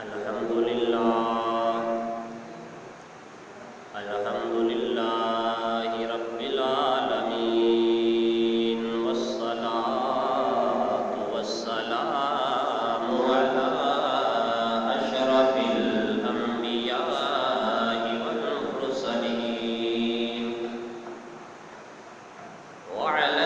الحمدللہ رب العالمین والصلاة والسلام علی اشرف الانبیاء والمرسلین وعلى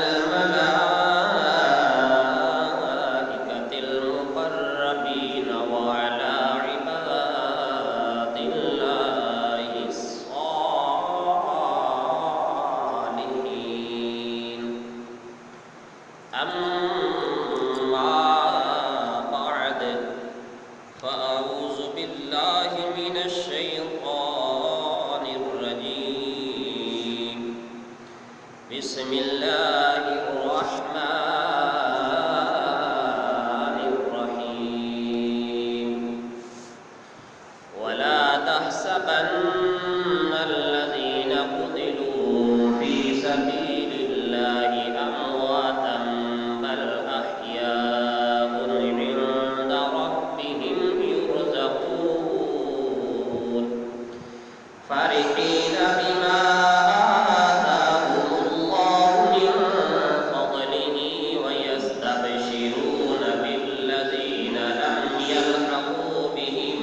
الملائكة المقربين وعلى عباد الله الصالحين أما بعد فأعوذ بالله من الشيطان الرجيم بسم الله الرحمن الرحيم ولا تحسبن الذين قتلوا في سبيل الله أمواتا بل أحياء عند ربهم يرزقون فرحين بما آتاهم الله من فضله ويستبشرون بالذين لم يلحقوا بهم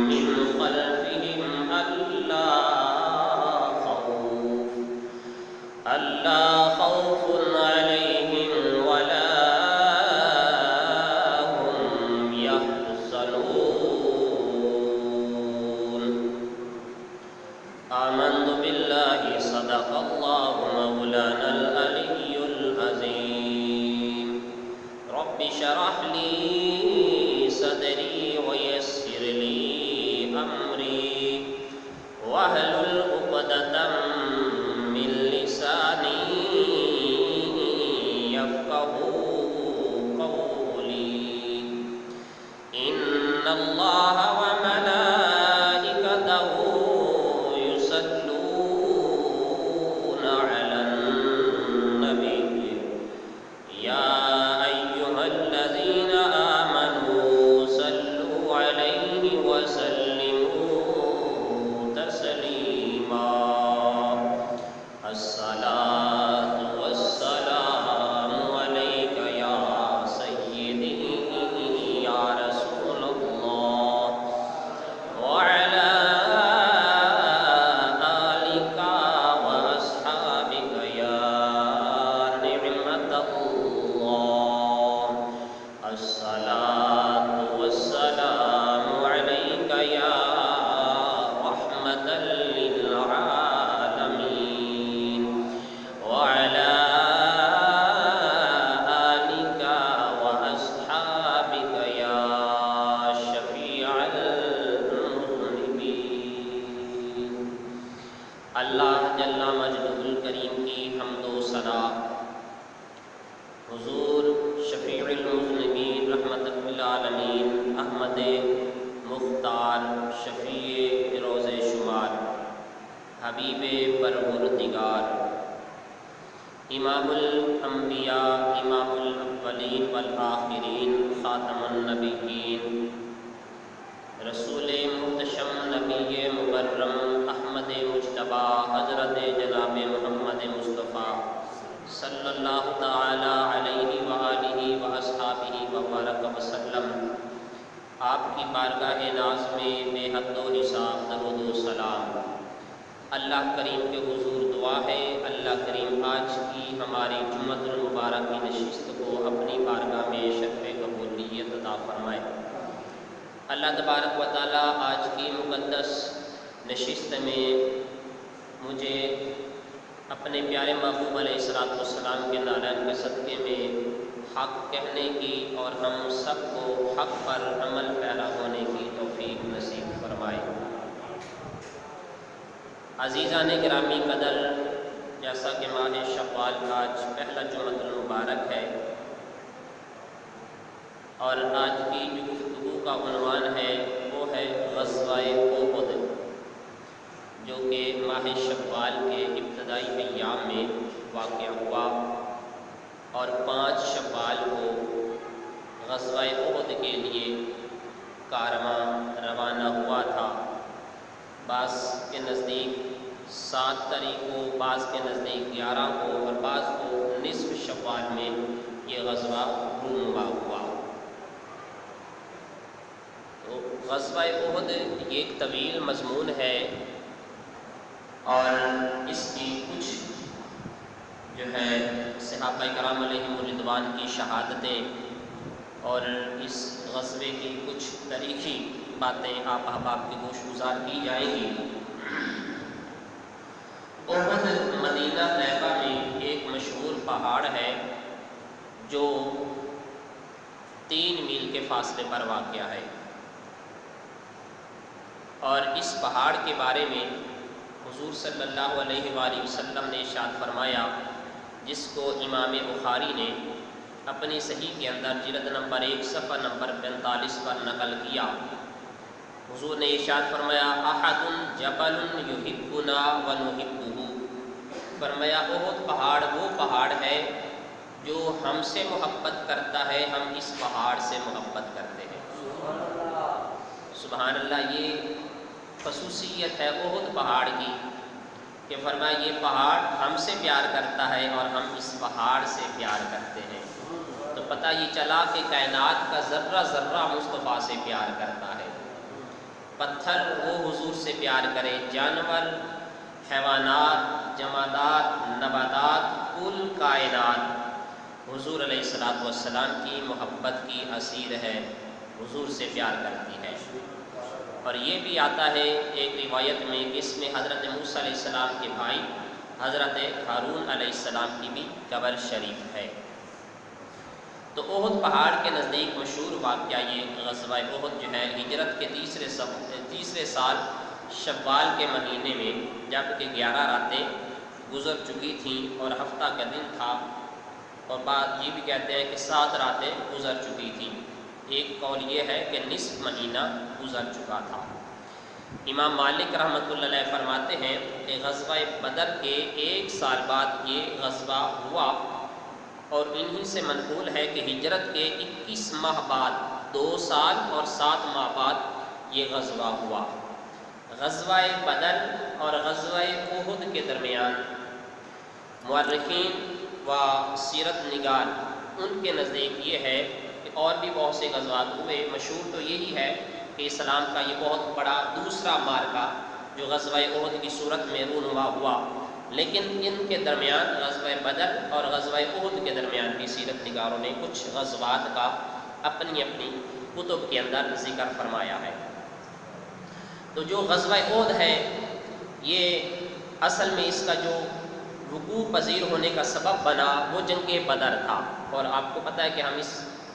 من خلفهم ألا خوف عليهم ولا هم يحزنون آمنت بالله صدق الله مولانا العلي العظيم رب اشرح لي صدري ويسر لي أمري واحلل عقدة من لساني يفقهوا قولي إن الله وملائكته يصلون على النبي يا أيها الذين آمنوا صلوا عليه وسلموا تسليما الصلاة والسلام عليك يا سيدي يا رسول الله وعلى آلك وأصحابك يا نعمة الله الصلاة والسلام عليك يا رحمة للعالمين وعلى آلك وأصحابك يا شفيع المذنبين اللہ جل مجدہ الکریم کی حمد و ثنا حضور شفیع المذنبین رحمت للعالمین احمد مختار شفیع روز شمار حبیب پروردگار امام الانبیاء امام الاولین والآخرین خاتم النبیین رسول محتشم نبی مکرم احمد مجتبی حضرت جناب محمد مصطفیٰ صلی اللہ تعالی علیہ وآلہ واصحابہ وبارک وسلم آپ کی بارگاہ ناز میں بے حد و حساب درود و سلام اللہ کریم کے حضور دعا ہے اللہ کریم آج کی ہماری جمعۃ المبارک کی نشست کو اپنی بارگاہ میں شرف قبولیت عطا فرمائے اللہ تبارک و تعالی آج کی مقدس نشست میں مجھے اپنے پیارے محبوب علیہ السلام کے نالین کے صدقے میں حق کہنے کی اور ہم سب کو حق پر عمل پیرا ہونے کی توفیق نصیب فرمائے عزیزان گرامی قدر جیسا کہ ماہ شوال کا آج پہلا جمعۃ المبارک ہے اور آج کی جو گفتگو کا عنوان ہے وہ ہے غزوہ احد جو کہ ماہ شوال کے ابتدائی ایام میں واقع ہوا اور 5 شوال کو غزوہ احد کے لیے کارواں روانہ ہوا تھا۔ بعض کے نزدیک 7 تاریخ کو، بعض کے نزدیک 11 کو، اور بعض کو نصف شوال میں یہ غزوہ رونما ہوا۔ تو غزوہ احد یہ ایک طویل مضمون ہے، اور اس کی کچھ جو ہے صحابہ کرام علیہم الرضوان کی شہادتیں اور اس غزوے کی کچھ تاریخی باتیں آپ احباب کی گوش گزار کی جائیں گی۔ احد مدینہ طیبہ میں ایک مشہور پہاڑ ہے جو 3 میل کے فاصلے پر واقع ہے، اور اس پہاڑ کے بارے میں حضور صلی اللہ علیہ وآلہ وسلم نے ارشاد فرمایا، جس کو امام بخاری نے اپنی صحیح کے اندر جلد نمبر 1 صفحہ نمبر 45 پر نقل کیا۔ حضور نے ارشاد فرمایا، احد جبل یحبنا ونحبہ، فرمایا احد پہاڑ وہ پہاڑ ہے جو ہم سے محبت کرتا ہے، ہم اس پہاڑ سے محبت کرتے ہیں۔ سبحان اللہ، یہ خصوصیت ہے احد پہاڑ کی کہ فرمایا یہ پہاڑ ہم سے پیار کرتا ہے اور ہم اس پہاڑ سے پیار کرتے ہیں۔ تو پتہ یہ چلا کہ کائنات کا ذرہ ذرہ مصطفیٰ سے پیار کرتا ہے۔ پتھر وہ حضور سے پیار کرے، جانور، حیوانات، جمادات، نباتات، کل کائنات حضور علیہ الصلوۃ والسلام کی محبت کی اسیر ہے، حضور سے پیار کرتی ہے۔ اور یہ بھی آتا ہے ایک روایت میں کہ اس میں حضرت موسیٰ علیہ السلام کے بھائی حضرت ہارون علیہ السلام کی بھی قبر شریف ہے۔ تو احد پہاڑ کے نزدیک مشہور واقعہ یہ غزوہ احد جو ہے ہجرت کے تیسرے سال شوال کے مہینے میں، جب کہ 11 راتیں گزر چکی تھیں اور ہفتہ کا دن تھا، اور بعد یہ بھی کہتے ہیں کہ 7 راتیں گزر چکی تھیں۔ ایک قول یہ ہے کہ نصف مہینہ گزر چکا تھا۔ امام مالک رحمۃ اللہ علیہ فرماتے ہیں کہ غزوہ بدر کے 1 سال بعد یہ غزوہ ہوا، اور انہی سے منقول ہے کہ ہجرت کے 21 ماہ بعد 2 سال اور 7 ماہ بعد یہ غزوہ ہوا۔ غزوہ بدر اور غزوہ احد کے درمیان مورخین و سیرت نگار ان کے نزدیک یہ ہے کہ اور بھی بہت سے غزوات ہوئے، مشہور تو یہی ہے کہ اسلام کا یہ بہت بڑا دوسرا معرکہ جو غزوہ احد کی صورت میں رونما ہوا، لیکن ان کے درمیان غزوہ بدر اور غزوہ احد کے درمیان بھی سیرت نگاروں نے کچھ غزوات کا اپنی اپنی کتب کے اندر ذکر فرمایا ہے۔ تو جو غزوہ احد ہے یہ اصل میں اس کا جو وقوع پذیر ہونے کا سبب بنا وہ جنگ بدر تھا، اور آپ کو پتہ ہے کہ ہم اس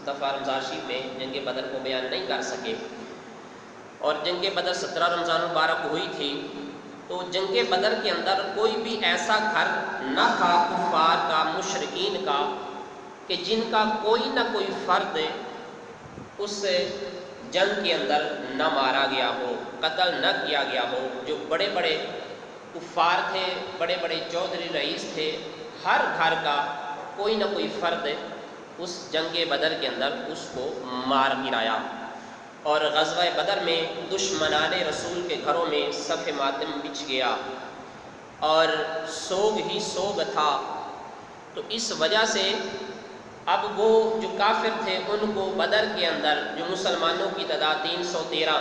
دفعہ رمضان شریف میں جنگ بدر کو بیان نہیں کر سکے، اور جنگ بدر 17 رمضان المبارک ہوئی تھی۔ تو جنگ بدر کے اندر کوئی بھی ایسا گھر نہ تھا کفار کا، مشرکین کا، کہ جن کا کوئی نہ کوئی فرد اس جنگ کے اندر نہ مارا گیا ہو، قتل نہ کیا گیا ہو۔ جو بڑے بڑے کفار تھے، بڑے بڑے چودھری رئیس تھے، ہر گھر کا کوئی نہ کوئی فرد اس جنگ بدر کے اندر اس کو مار گرایا۔ اور غزوہ بدر میں دشمنان رسول کے گھروں میں صف ماتم بچھ گیا، اور سوگ ہی سوگ تھا۔ تو اس وجہ سے اب وہ جو کافر تھے ان کو بدر کے اندر جو مسلمانوں کی تعداد 313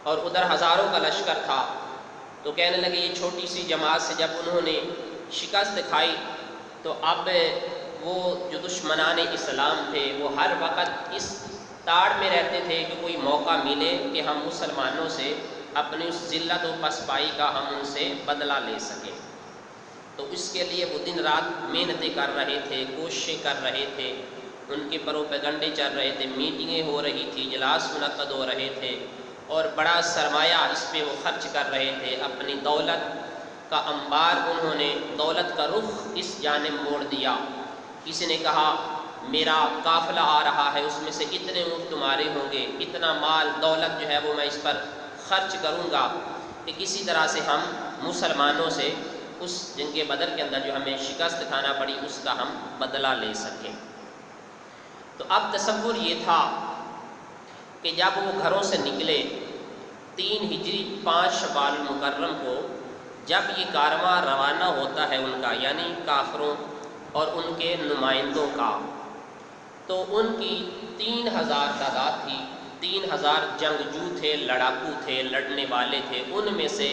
اور ادھر ہزاروں کا لشکر تھا، تو کہنے لگے یہ چھوٹی سی جماعت سے جب انہوں نے شکست کھائی، تو اب وہ جو دشمنان اسلام تھے وہ ہر وقت اس تاڑ میں رہتے تھے کہ کوئی موقع ملے کہ ہم مسلمانوں سے اپنی اس ذلت و پسپائی کا ہم ان سے بدلہ لے سکیں۔ تو اس کے لیے وہ دن رات محنتیں کر رہے تھے، کوششیں کر رہے تھے، ان کے پروپیگنڈے چل رہے تھے، میٹنگیں ہو رہی تھی، اجلاس منعقد ہو رہے تھے، اور بڑا سرمایہ اس پہ وہ خرچ کر رہے تھے۔ اپنی دولت کا انبار انہوں نے، دولت کا رخ اس جانب موڑ دیا۔ کسی نے کہا میرا قافلہ آ رہا ہے، اس میں سے اتنے اونٹ تمہارے ہوں گے، اتنا مال دولت جو ہے وہ میں اس پر خرچ کروں گا کہ کسی طرح سے ہم مسلمانوں سے اس جنگ بدر کے اندر جو ہمیں شکست کھانا پڑی اس کا ہم بدلہ لے سکیں۔ تو اب تصور یہ تھا کہ جب وہ گھروں سے نکلے 3 ہجری 5 شوال المکرم کو جب یہ کارواں روانہ ہوتا ہے ان کا، یعنی کافروں اور ان کے نمائندوں کا، تو ان کی 3000 تعداد تھی، 3000 جنگجو تھے، لڑاکو تھے، لڑنے والے تھے، ان میں سے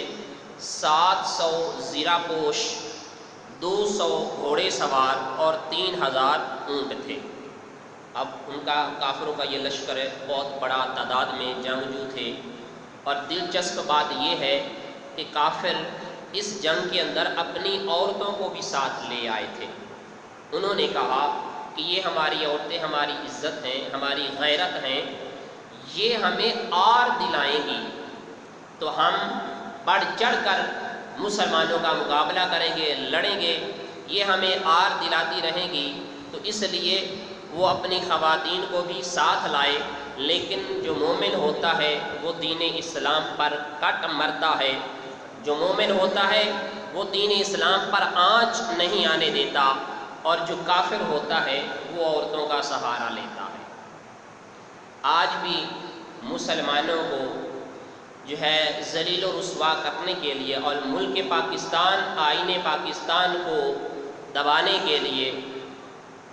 700 زیرہ پوش، 200 گھوڑے سوار اور 3000 اونٹ تھے۔ اب ان کا کافروں کا یہ لشکر ہے، بہت بڑا تعداد میں جنگجو تھے، اور دلچسپ بات یہ ہے کہ کافر اس جنگ کے اندر اپنی عورتوں کو بھی ساتھ لے آئے تھے۔ انہوں نے کہا کہ یہ ہماری عورتیں ہماری عزت ہیں، ہماری غیرت ہیں، یہ ہمیں آر دلائیں گی تو ہم بڑھ چڑھ کر مسلمانوں کا مقابلہ کریں گے، لڑیں گے، یہ ہمیں آر دلاتی رہیں گی، تو اس لیے وہ اپنی خواتین کو بھی ساتھ لائے۔ لیکن جو مومن ہوتا ہے وہ دین اسلام پر کٹ مرتا ہے، جو مومن ہوتا ہے وہ دین اسلام پر آنچ نہیں آنے دیتا، اور جو کافر ہوتا ہے وہ عورتوں کا سہارا لیتا ہے۔ آج بھی مسلمانوں کو جو ہے ذلیل و رسوا کرنے کے لیے اور ملک پاکستان، آئین پاکستان کو دبانے کے لیے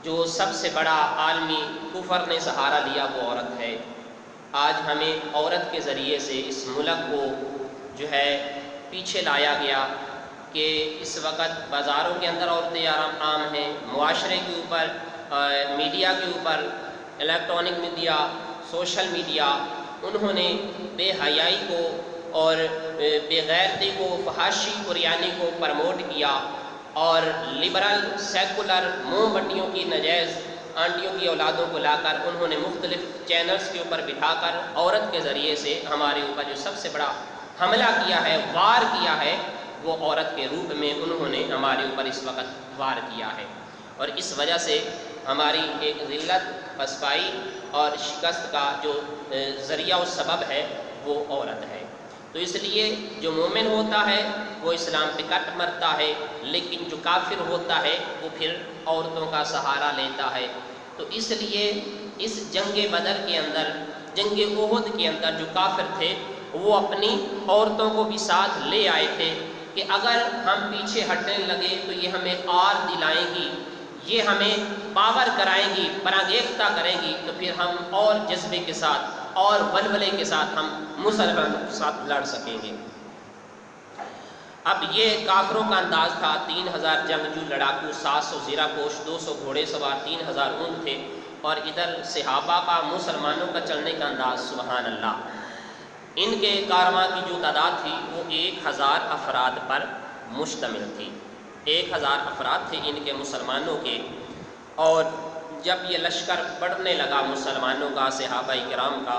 جو سب سے بڑا عالمی کفر نے سہارا لیا وہ عورت ہے۔ آج ہمیں عورت کے ذریعے سے اس ملک کو جو ہے پیچھے لایا گیا کہ اس وقت بازاروں کے اندر عورتیں عام ہیں، معاشرے کے اوپر، میڈیا کے اوپر، الیکٹرانک میڈیا، سوشل میڈیا، انہوں نے بے حیائی کو اور بے غیرتی کو، فحاشی قریانی کو پرموٹ کیا، اور لبرل سیکولر موم بٹیوں کی نجائز آنٹیوں کی اولادوں کو لا کر انہوں نے مختلف چینلز کے اوپر بٹھا کر عورت کے ذریعے سے ہمارے اوپر جو سب سے بڑا حملہ کیا ہے، وار کیا ہے، وہ عورت کے روپ میں انہوں نے ہمارے اوپر اس وقت وار کیا ہے، اور اس وجہ سے ہماری ایک ذلت، پسپائی اور شکست کا جو ذریعہ و سبب ہے وہ عورت ہے۔ تو اس لیے جو مومن ہوتا ہے وہ اسلام پہ کٹ مرتا ہے، لیکن جو کافر ہوتا ہے وہ پھر عورتوں کا سہارا لیتا ہے۔ تو اس لیے اس جنگ بدر کے اندر، جنگ احد کے اندر جو کافر تھے وہ اپنی عورتوں کو بھی ساتھ لے آئے تھے کہ اگر ہم پیچھے ہٹنے لگے تو یہ ہمیں آر دلائیں گی، یہ ہمیں پاور کرائیں گی، پراگیختہ کریں گی، تو پھر ہم اور جذبے کے ساتھ اور ولولے کے ساتھ ہم مسلمانوں کے ساتھ لڑ سکیں گے۔ اب یہ کافروں کا انداز تھا، 3000 جنگجو لڑاکو، 700 زیرہ پوش، 200 گھوڑے سوار، 3000 اونٹ تھے، اور ادھر صحابہ کا، مسلمانوں کا چلنے کا انداز سبحان اللہ۔ ان کے کارواں کی جو تعداد تھی وہ 1000 افراد پر مشتمل تھی، 1000 افراد تھے ان کے مسلمانوں کے، اور جب یہ لشکر بڑھنے لگا مسلمانوں کا، صحابہ کرام کا،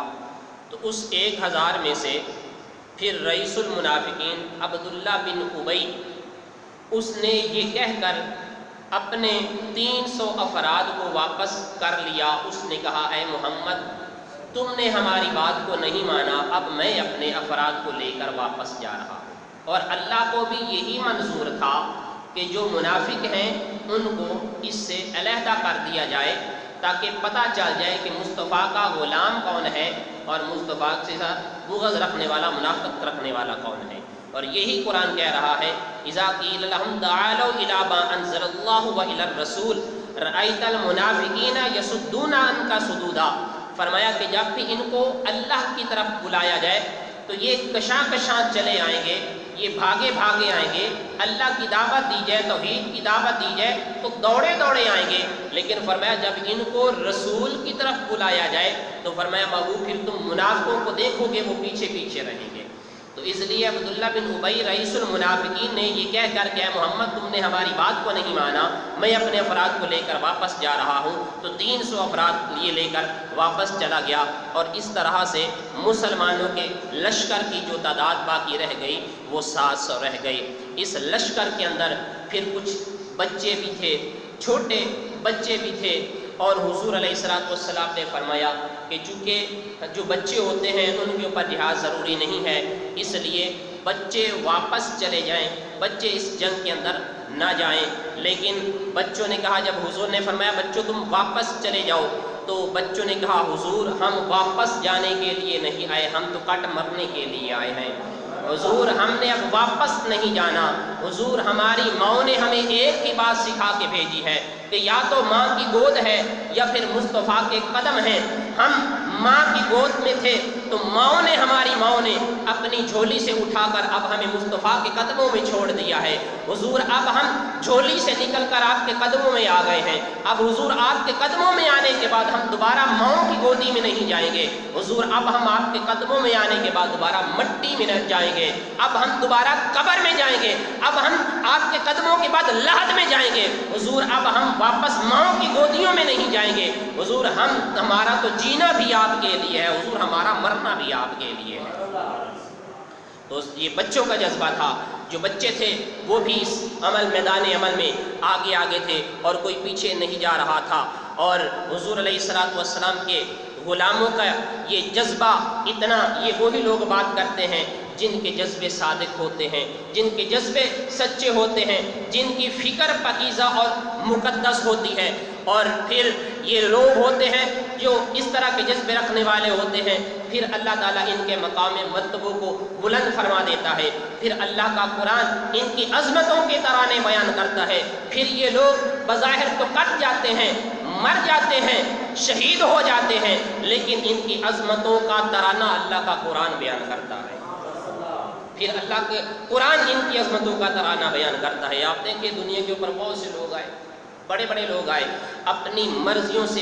تو اس 1000 میں سے پھر رئیس المنافقین عبداللہ بن ابی، اس نے یہ کہہ کر اپنے 300 افراد کو واپس کر لیا۔ اس نے کہا اے محمد تم نے ہماری بات کو نہیں مانا، اب میں اپنے افراد کو لے کر واپس جا رہا ہوں۔ اور اللہ کو بھی یہی منظور تھا کہ جو منافق ہیں ان کو اس سے علیحدہ کر دیا جائے، تاکہ پتہ چل جائے کہ مصطفیٰ کا غلام کون ہے اور مصطفیٰ سے بغض رکھنے والا، منافقت رکھنے والا کون ہے۔ اور یہی قرآن کہہ رہا ہے اذا قیل لهم تعالوا الى ما انزل الله والى الرسول رأيت المنافقین یصدون عنک صدودا، فرمایا کہ جب بھی ان کو اللہ کی طرف بلایا جائے تو یہ کشاں کشاں چلے آئیں گے، یہ بھاگے بھاگے آئیں گے، اللہ کی دعوت دی جائے، توحید کی دعوت دی جائے تو دوڑے دوڑے آئیں گے، لیکن فرمایا جب ان کو رسول کی طرف بلایا جائے تو فرمایا محبوب پھر تم منافقوں کو دیکھو گے وہ پیچھے پیچھے رہیں گے۔ تو اس لیے عبداللہ بن ابی رئیس المنافقین نے یہ کہہ کر کہ اے محمد تم نے ہماری بات کو نہیں مانا، میں اپنے افراد کو لے کر واپس جا رہا ہوں، تو 300 افراد یہ لے کر واپس چلا گیا، اور اس طرح سے مسلمانوں کے لشکر کی جو تعداد باقی رہ گئی وہ 700 رہ گئی۔ اس لشکر کے اندر پھر کچھ بچے بھی تھے، چھوٹے بچے بھی تھے، اور حضور علیہ السلام نے فرمایا کہ چونکہ جو بچے ہوتے ہیں ان کے اوپر جہاد ضروری نہیں ہے، اس لیے بچے واپس چلے جائیں، بچے اس جنگ کے اندر نہ جائیں۔ لیکن بچوں نے کہا، جب حضور نے فرمایا بچوں تم واپس چلے جاؤ، تو بچوں نے کہا حضور ہم واپس جانے کے لیے نہیں آئے، ہم تو کٹ مرنے کے لیے آئے ہیں، حضور ہم نے اب واپس نہیں جانا، حضور ہماری ماں نے ہمیں ایک ہی بات سکھا کے بھیجی ہے کہ یا تو ماں کی گود ہے یا پھر مصطفیٰ کے قدم ہیں، ہم ماں کی گود میں تھے تو ہماری ماں نے اپنی جھولی سے اٹھا کر اب ہمیں مصطفیٰ کے قدموں میں چھوڑ دیا ہے، حضور اب ہم جھولی سے نکل کر آپ کے قدموں میں آ گئے ہیں، اب حضور آپ کے قدموں میں آنے کے بعد ہم دوبارہ ماں کی گودی میں نہیں جائیں گے، حضور اب ہم آپ کے قدموں میں آنے کے بعد دوبارہ مٹی میں نہ جائیں گے، اب ہم دوبارہ قبر میں جائیں گے، اب ہم آپ کے قدموں کے بعد لحد میں جائیں گے، حضور اب ہم واپس ماں کی گودیوں میں نہیں جائیں گے، حضور ہمارا تو جینا بھی آپ کے لیے ہے، حضور ہمارا مرنا بھی آپ کے لیے ہے۔ تو یہ بچوں کا جذبہ تھا، جو بچے تھے وہ بھی اس میدان عمل میں آگے تھے اور کوئی پیچھے نہیں جا رہا تھا، اور حضور علیہ السلام کے غلاموں کا یہ جذبہ اتنا، یہ وہی لوگ بات کرتے ہیں جن کے جذبے صادق ہوتے ہیں، جن کے جذبے سچے ہوتے ہیں، جن کی فکر پاکیزہ اور مقدس ہوتی ہے، اور پھر یہ لوگ ہوتے ہیں جو اس طرح کے جذبے رکھنے والے ہوتے ہیں، پھر اللہ تعالیٰ ان کے مقام مرتبہ کو بلند فرما دیتا ہے، پھر اللہ کا قرآن ان کی عظمتوں کے ترانے بیان کرتا ہے، پھر یہ لوگ بظاہر تو کٹ جاتے ہیں، مر جاتے ہیں، شہید ہو جاتے ہیں، لیکن ان کی عظمتوں کا ترانہ اللہ کا قرآن بیان کرتا ہے، پھر اللہ کے قرآن ان کی عظمتوں کا ترانہ بیان کرتا ہے۔ آپ دیکھیں دنیا کے اوپر بہت سے لوگ آئے، بڑے بڑے لوگ آئے، اپنی مرضیوں سے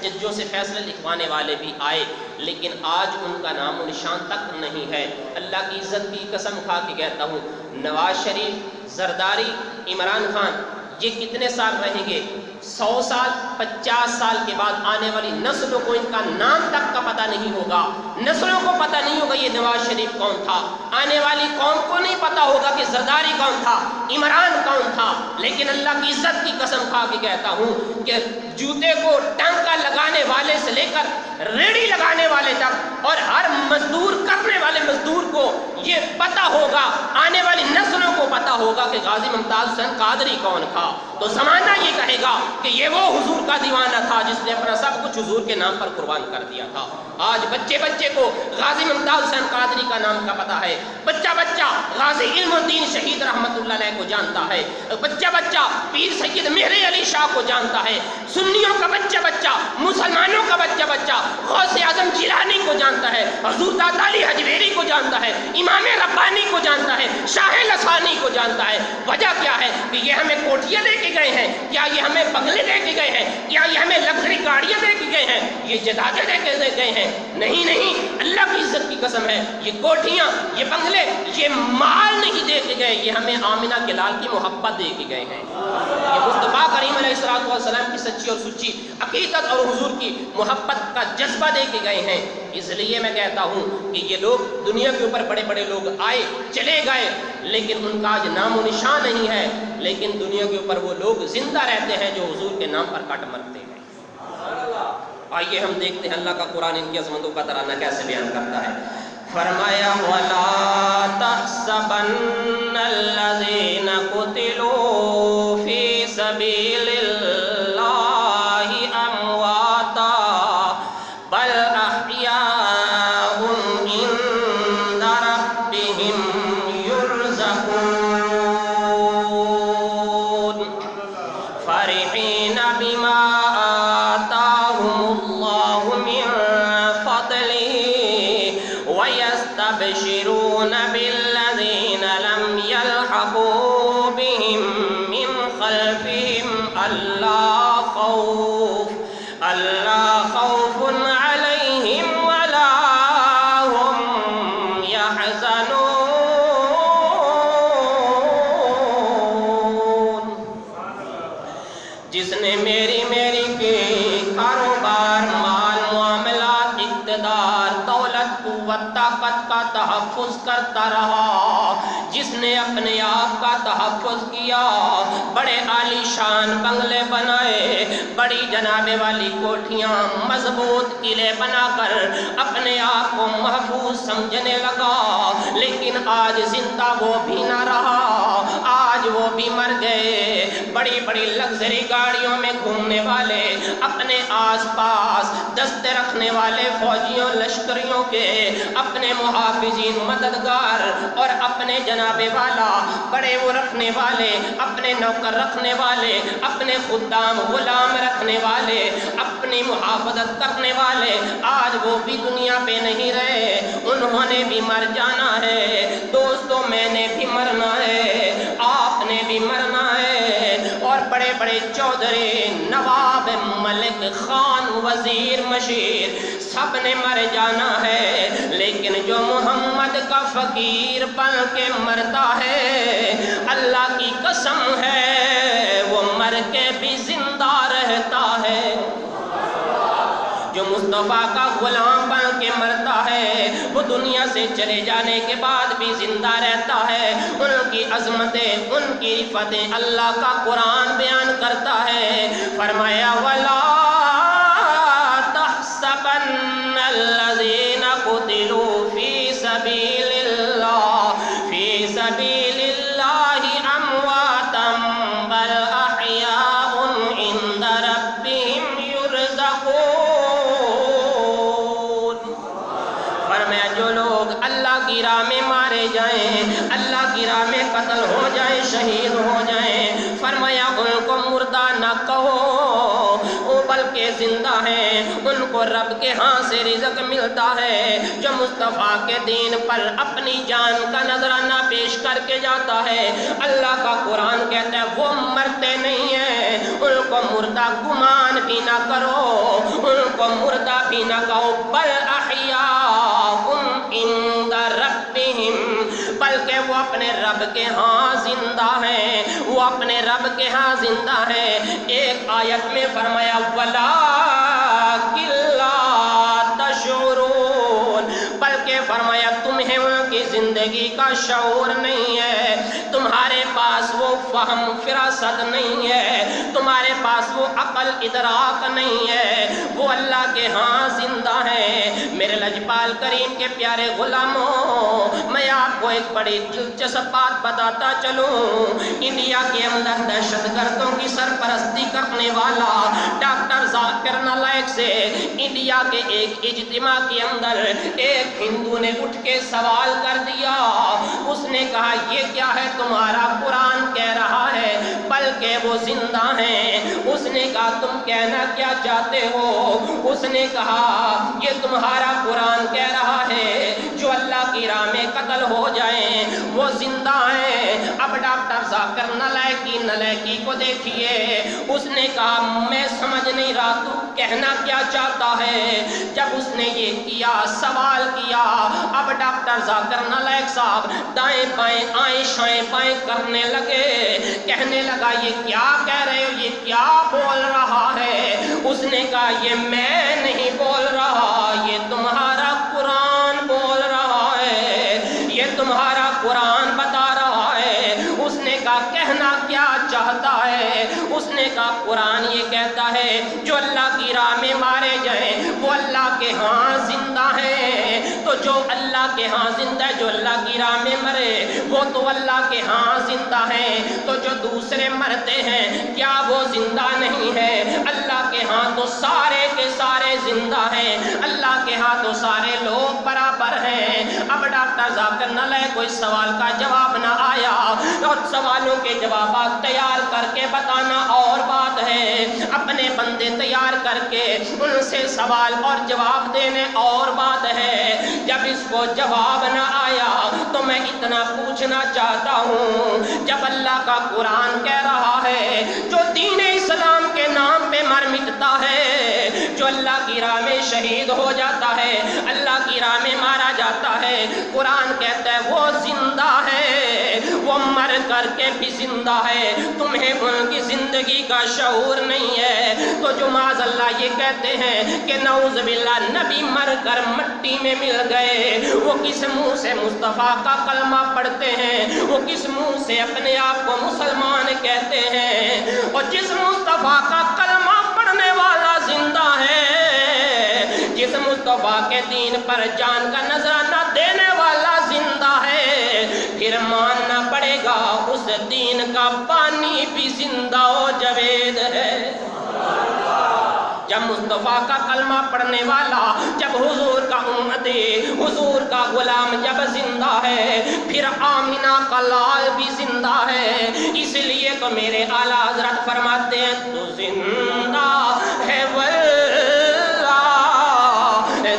ججوں سے فیصلے لکھوانے والے بھی آئے، لیکن آج ان کا نام و نشان تک نہیں ہے۔ اللہ کی عزت کی قسم کھا کے کہتا ہوں، نواز شریف، زرداری، عمران خان یہ کتنے سال رہیں گے؟ 100 سال، 50 سال کے بعد آنے والی نسلوں کو ان کا نام تک کا پتہ نہیں ہوگا، نسلوں کو پتہ نہیں ہوگا یہ نواز شریف کون تھا، آنے والی قوم کو نہیں پتہ ہوگا کہ زرداری کون تھا، عمران کون تھا، لیکن اللہ کی عزت کی قسم کھا کے کہتا ہوں کہ جوتے کو ٹانکا لگانے والے سے لے کر ریڑھی لگانے والے تک اور ہر مزدور کرنے والے مزدور کو یہ پتہ ہوگا، آنے والی نسلوں کو پتہ ہوگا کہ غازی ممتاز حسین قادری کون تھا، تو زمانہ یہ کہے گا کہ یہ وہ حضور کا دیوانہ تھا جس نے اپنا سب کچھ حضور کے نام پر قربان کر دیا تھا۔ آج بچے کو غازی ممتاز حسین قادری کا نام کا پتہ ہے، بچہ غازی علم الدین شہید رحمت اللہ علیہ کو جانتا ہے، بچہ پیر سید مہر علی شاہ کو جانتا ہے، سنیوں کا بچہ مسلمانوں کا بچہ غوث اعظم جیلانی کو جانتا ہے، حضور داتا علی حجویری کو جانتا ہے، امام ربانی کو جانتا ہے، شاہ لسانی کو جانتا ہے۔ وجہ کیا ہے کہ یہ ہمیں کوٹھیاں دے کے گئے ہیں، کیا یہ ہمیں بنگلے دے کے گئے ہیں، کیا یہ ہمیں لگژری گاڑیاں دے کے گئے ہیں، یہ جدادیں دے کے گئے ہیں؟ نہیں، اللہ کی عزت کی قسم ہے، یہ کوٹھیاں، یہ بنگلے، یہ مال نہیں دے کے گئے، یہ ہمیں آمنہ کے لال کی محبت دے کے گئے ہیں، یہ مصطفیٰ کریم علیہ السلام کی سچی اور سچی عقیدت اور حضور کی محبت کا جذبہ دے کے گئے ہیں۔ اس لیے میں کہتا ہوں کہ یہ لوگ دنیا کے اوپر بڑے لوگ آئے چلے گئے، لیکن ان کا آج نام و نشان نہیں ہے، لیکن دنیا کے اوپر وہ لوگ زندہ رہتے ہیں جو حضور کے نام پر کٹ مرتے ہیں۔ آئیے ہم دیکھتے ہیں اللہ کا قرآن ان کی عظمتوں کا ترانہ کیسے بیان کرتا ہے۔ فرمایا وَلَا تَحْسَبَنَّ الَّذِينَ قُتِلُوا فِي سَبِيلِ اللَّهِ أَمْوَاتًا بَلْ أَحْيَاءٌ عِندَ رَبِّهِمْ يُرْزَقُونَ فَرِحِينَ بِمَا ويستبشرون بالذين لم يلحقوا بهم و طاقت کا تحفظ کرتا رہا، جس نے اپنے آپ کا تحفظ کیا، بڑے عالی شان بنگلے بنائے، بڑی جنابے والی کوٹھیاں، مضبوط قلعے بنا کر اپنے آپ کو محفوظ سمجھنے لگا، لیکن آج زندہ وہ بھی نہ رہا، آج وہ بھی مر گئے۔ بڑی بڑی لگژری گاڑیوں میں گھومنے والے، اپنے آس پاس دستے رکھنے والے فوجیوں لشکریوں کے اپنے محافظین مددگار اور اپنے جناب والا بڑے وہ رکھنے والے، اپنے نوکر رکھنے والے، اپنے خدام غلام رکھنے والے، اپنی محافظت کرنے والے، آج وہ بھی دنیا پہ نہیں رہے، انہوں نے بھی مر جانا ہے۔ دوستو میں نے بھی مرنا ہے، آپ نے بھی مرنا ہے، اور بڑے بڑے چودھری، نواب، ملک، خان، وزیر، مشیر، سب نے مر جانا ہے، لیکن جو محمد کا فقیر بن کے مرتا ہے، اللہ کی قسم ہے وہ مر کے بھی زندہ رہتا ہے۔ جو مصطفیٰ کا غلام بن کے مرتا ہے، وہ دنیا سے چلے جانے کے بعد بھی زندہ رہتا ہے۔ ان کی عظمتیں، ان کی رفتیں اللہ کا قرآن بیان کرتا ہے، فرمایا وَلَا تَحْسَبَنَّ الَّذِينَ قُتِلُوا فِي سَبِيلِ اللَّهِ أَمْوَاتًا بَلْ أَحْيَاءٌ عِندَ رَبِّهِمْ جو لوگ اللہ کی راہ میں مارے جائیں، اللہ کی راہ میں قتل ہو جائیں، شہید ہو جائیں، فرمایا ان کو مردہ نہ کہو، وہ بلکہ زندہ ہیں، ان کو رب کے ہاں سے رزق ملتا ہے۔ جو مصطفیٰ کے دین پر اپنی جان کا نذرانہ پیش کر کے جاتا ہے، اللہ کا قرآن کہتا ہے وہ مرتے نہیں ہیں، ان کو مردہ گمان بھی نہ کرو، ان کو مردہ بھی نہ کہو، بل احیاء عند ربہم، بلکہ وہ اپنے رب کے ہاں زندہ ہیں، وہ اپنے رب کے ہاں زندہ ہیں۔ ایک آیت میں فرمایا وَلَٰكِن لَّا تَشْعُرُونَ، بلکہ فرمایا تمہیں ان کی زندگی کا شعور نہیں ہے، تمہارے پاس وہ فہم فراست نہیں ہے، تمہارے پاس وہ عقل ادراک نہیں ہے، وہ اللہ کے ہاں زندہ ہیں۔ میرے لجپال کریم کے پیارے غلاموں، میں آپ کو ایک بڑی دلچسپ بات بتاتا چلوں۔ انڈیا کے اندر دہشت گردوں کی سرپرستی کرنے والا ڈاکٹر ذاکر نائک سے انڈیا کے ایک اجتماع کے اندر ایک ہندو نے اٹھ کے سوال کر دیا، اس نے کہا یہ کیا ہے تمہارا قرآن کہہ رہا ہے بلکہ وہ زندہ ہیں۔ اس نے کہا تم کہنا کیا چاہتے ہو؟ اس نے کہا یہ تمہارا قرآن کہہ رہا ہے جو اللہ کی راہ میں قتل ہو جائیں وہ زندہ ہیں۔ اب ڈاکٹر ذاکر نلائکی کو دیکھیے، اس نے کہا میں سمجھ نہیں رہا تو کہنا کیا چاہتا ہے۔ جب اس نے یہ کیا، سوال کیا، اب ڈاکٹر ذاکر نائک صاحب دائیں بائیں آئیں شائیں بائیں کرنے لگے، کہنے لگا یہ کیا کہہ رہے ہو، یہ کیا بول رہا ہے؟ اس نے کہا یہ میں نہیں بول رہا، یہ تمہارا قرآن بول رہا ہے، یہ تمہارا قرآن بتا رہا ہے۔ اس نے کہا کہنا کیا چاہتا ہے؟ اس نے کہا قرآن یہ کہتا ہے جو اللہ کی راہ میں مارے جائیں وہ اللہ کے ہاں زندہ ہیں، تو جو اللہ کے ہاں زندہ ہے، جو اللہ کی راہ میں مرے وہ تو اللہ کے ہاں زندہ ہیں، تو جو دوسرے مرتے ہیں کیا وہ زندہ نہیں ہے؟ اللہ کے ہاں تو سارے کے سارے زندہ ہیں، اللہ کے ہاں تو سارے لوگ برابر ہیں۔ اب ڈاکٹر ذاکر نائک کو اس سوال کا جواب نہ آیا، اور سوالوں کے جوابات تیار کر کے بتانا اور بات ہے، اپنے بندے تیار کر کے ان سے سوال اور جواب دینے اور بات ہے۔ جب اس کو جواب نہ آیا تو میں اتنا پوچھنا چاہتا ہوں، جب اللہ کا قرآن کہہ رہا ہے جو دین اسلام کے نام پہ مر مٹتا ہے، جو اللہ کی راہ میں شہید ہو جاتا ہے، اللہ کی راہ میں مارا جاتا ہے، قرآن کہتا ہے وہ زندہ ہے، وہ مر کر کے بھی زندہ ہے، تمہیں ان کی زندگی کا شعور نہیں ہے۔ تو جو معاذ اللہ یہ کہتے ہیں کہ نعوذ باللہ نبی مر کر مٹی میں مل گئے، وہ کس منہ سے مصطفیٰ کا کلمہ پڑھتے ہیں، وہ کس منہ سے اپنے آپ کو مسلمان کہتے ہیں؟ اور جس مصطفیٰ کا کلمہ پڑھنے والا زندہ ہے، جس مصطفیٰ کے دین پر جان کا نذرانہ دینے والا زندہ ہے، پھر ماننا پڑے گا اس دین کا پانی بھی زندہ و جاوید ہے۔ جب مصطفیٰ کا کلمہ پڑھنے والا، جب حضور کا امتی، حضور کا غلام جب زندہ ہے، پھر آمینہ کا لال بھی زندہ ہے۔ اس لیے تو میرے اعلیٰ حضرت فرماتے ہیں تو زندہ ہے واللہ،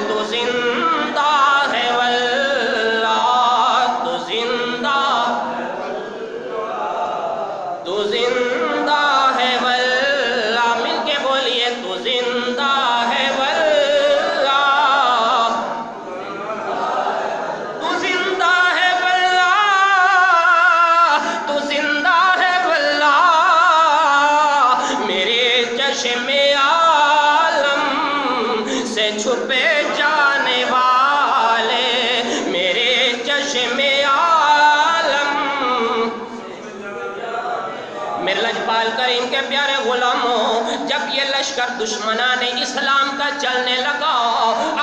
تو زندہ ہے واللہ، تو زندہ، تو زندہ ہے واللہ، مل کے بولیے تو زندہ ہے واللہ، تو زندہ ہے واللہ، تو زندہ ہے واللہ، میرے چشم عالم سے چھپے جانے والے، میرے چشم عالم، میرے لجپال کریم کے پیارے غلاموں، جب یہ لشکر دشمنان اسلام کا چلنے لگا،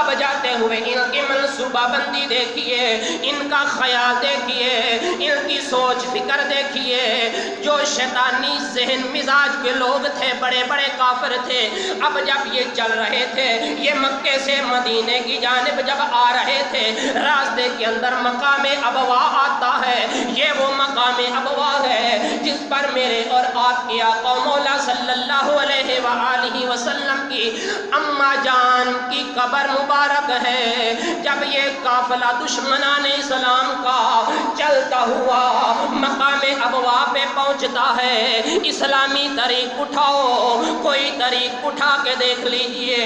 اب جاتے ہوئے ان کی منصوبہ بندی دیکھیے، ان کا خیال دیکھیے، ان کی سوچ فکر دیکھیے۔ جو شیطانی ذہن مزاج کے لوگ تھے، بڑے بڑے کافر تھے، اب جب یہ چل رہے تھے، یہ مکے سے مدینے کی جانب جب آ رہے تھے، راستے کے اندر مقام ابوا آتا ہے۔ یہ وہ مقام ابوا ہے جس پر میرے اور آپ کی آقا مولا صلی اللہ علیہ وآلہ وسلم کی اماں جان کی قبر مبارک ہے۔ جب یہ قافلہ دشمنان اسلام کا چلتا ہوا مقام ابوا پہ پہنچتا ہے، اسلامی طریق اٹھاؤ، کوئی طریق اٹھا کے دیکھ لیجئے۔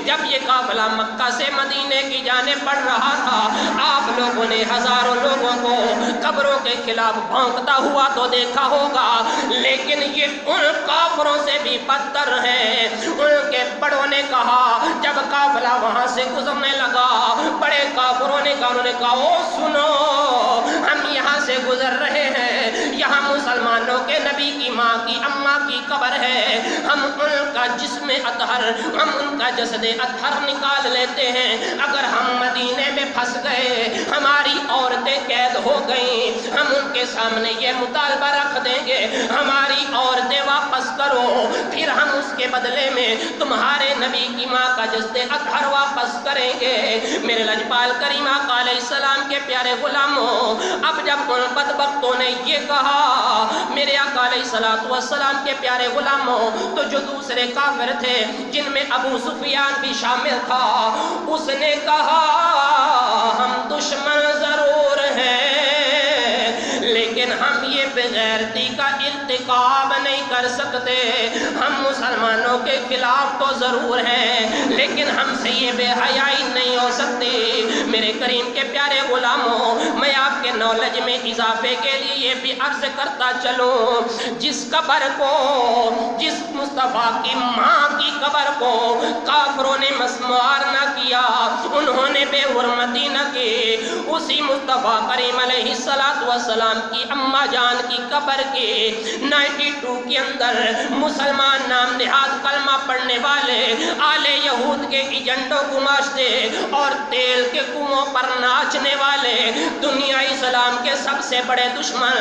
جب یہ قافلہ مکہ سے مدینے کی جانب بڑھ رہا تھا، آپ لوگوں نے ہزاروں لوگوں کو قبروں کے خلاف بھونکتا ہوا تو دیکھا ہوگا، لیکن یہ ان کافروں سے بھی بدتر ہے۔ ان کے بڑوں نے کہا، جب قافلہ وہاں سے گزرنے لگا، بڑے کافروں نے کہا، انہوں نے کہا او سنو، ہم یہاں سے گزر رہے ہیں، یہاں مسلمانوں کے نبی کی ماں کی اماں کی قبر ہے، ہم ان کا جسم اطہر، ہم ان کا جسد اطہر نکال لیتے ہیں، اگر ہم مدینے میں پھنس گئے، ہماری عورتیں قید ہو گئیں، ہم ان کے سامنے یہ مطالبہ رکھ دیں گے، ہماری عورتیں واپس کرو، پھر ہم اس کے بدلے میں تمہارے نبی کی ماں کا جسد اطہر واپس کریں گے۔ میرے لجپال کریم آقا علیہ السلام کے پیارے غلاموں، اب جب ان بدبختوں نے یہ کہا میرے آقا علیہ السلام کے پیارے غلاموں، تو جو دوسرے کافر تھے جن میں ابو سفیان بھی شامل تھا، اس نے کہا ہم دشمن ضرور ہیں، لیکن ہم یہ بغیرتی کا ارتکاب نہیں کر سکتے، ہم مسلمانوں کے خلاف تو ضرور ہیں، لیکن ہم سے یہ بے حیائی نہیں ہو سکتی۔ میرے کریم کے پیارے غلاموں، میں آپ کے نالج میں اضافے کے لیے یہ بھی عرض کرتا چلوں، جس قبر کو، جس مصطفیٰ کی ماں کی قبر کو کافروں نے مسمار نہ کیا، انہوں نے بے حرمتی نہ کی، اسی مصطفیٰ کریم علیہ السلام کی اماں جان کی قبر کے 92 کے اندر مسلمان نام نہاد کلمہ پڑھنے والے آل یہود کے ایجنٹوں گماشتے اور تیل کے کنووں پر ناچنے والے دنیا اسلام کے سب سے بڑے دشمن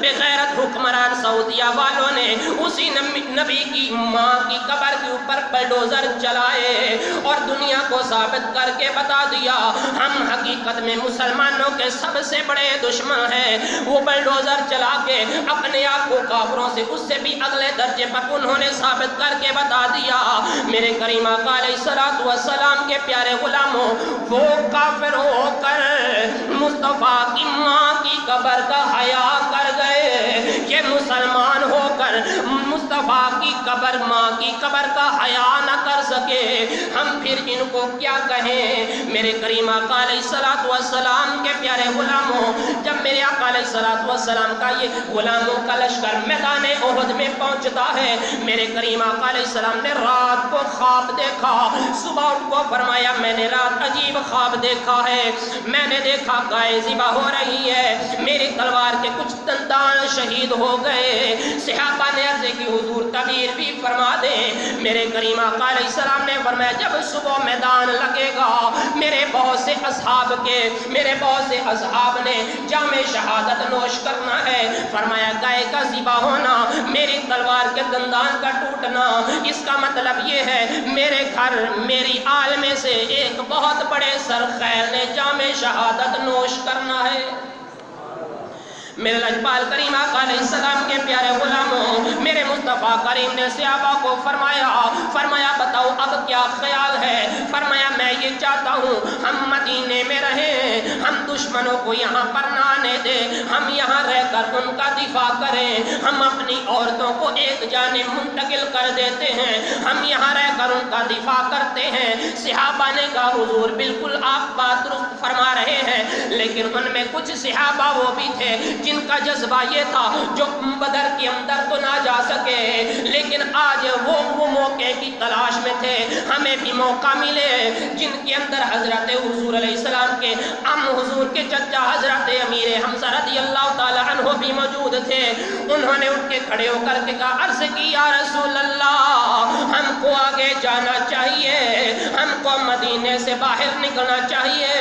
بغیرت حکمران سعودیہ والوں نے اسی نبی کی ماں کی قبر کے اوپر بلڈوزر چلائے اور دنیا کو ثابت کر کے بتا دیا ہم حقیقت میں مسلمانوں کے سب سے بڑے دشمن ہیں۔ وہ بلڈوزر چلا کے اپنے آپ کو کافروں سے اس سے بھی اگلے درجے پر انہوں نے ثابت کر کے بتا دیا۔ میرے کریم آقا علیہ السلام کے پیارے غلاموں، وہ کافر ہو کر مصطفیٰ کی ماں کی قبر کا حیا کر گئے، یہ مسلمان ہو کر مصطفیٰ کی قبر، ماں کی قبر کا حیا نہ کر سکے، ہم پھر ان کو کیا کہیں؟ میرے کریم آقا علیہ السلام کے پیارے غلاموں، جب میرے آقا آقا علیہ السلام کا یہ غلاموں کا لشکر میدان احد میں پہنچتا ہے، میرے کریم آقا علیہ السلام نے رات کو خواب دیکھا، صبح اٹھ کو فرمایا میں نے رات عجیب خواب دیکھا ہے، میں نے دیکھا گائے ذبح ہو رہی ہے، میری تلوار کے کچھ دندان شہید ہو گئے۔ صحابہ نے عرض کی حضور تعبیر بھی فرما دیں۔ میرے کریم آقا علیہ السلام نے فرمایا جب صبح میدان لگے گا میرے بہت سے اصحاب نے جام شہادت نوش کرنا ہے، فرمایا گائے کا ذبح ہونا، میری تلوار کے دندان کا ٹوٹنا، اس کا مطلب یہ ہے میرے گھر میری آل میں سے ایک بہت بڑے سرخیل نے جام شہادت نوش کرنا ہے۔ میرے لجپال کریم آقا علیہ السلام کے پیارے غلاموں، میرے مصطفیٰ کریم نے صحابہ کو فرمایا بتاؤ اب کیا خیال ہے؟ فرمایا میں یہ چاہتا ہوں ہم مدینے میں رہیں، ہم دشمنوں کو یہاں پر نہ آنے دیں، ہم یہاں رہ کر ان کا دفاع کریں، ہم اپنی عورتوں کو ایک جانب منتقل کر دیتے ہیں، ہم یہاں رہ کر ان کا دفاع کرتے ہیں۔ صحابہ نے کہا حضور بالکل آپ بات درست فرما رہے ہیں، لیکن ان میں کچھ صحابہ وہ بھی تھے جن کا جذبہ یہ تھا جو بدر کے اندر تو نہ جا سکے، لیکن آج وہ موقع کی تلاش میں تھے، ہمیں بھی موقع ملے، جن کے اندر حضرت حضور علیہ السلام کے حضور کے چچا حضرت امیر حمزہ رضی اللہ تعالی عنہ بھی موجود تھے۔ انہوں نے اٹھ کے کھڑے ہو کر کے کہا عرض کی یا رسول اللہ ہم کو آگے جانا چاہیے، ہم کو مدینے سے باہر نکلنا چاہیے،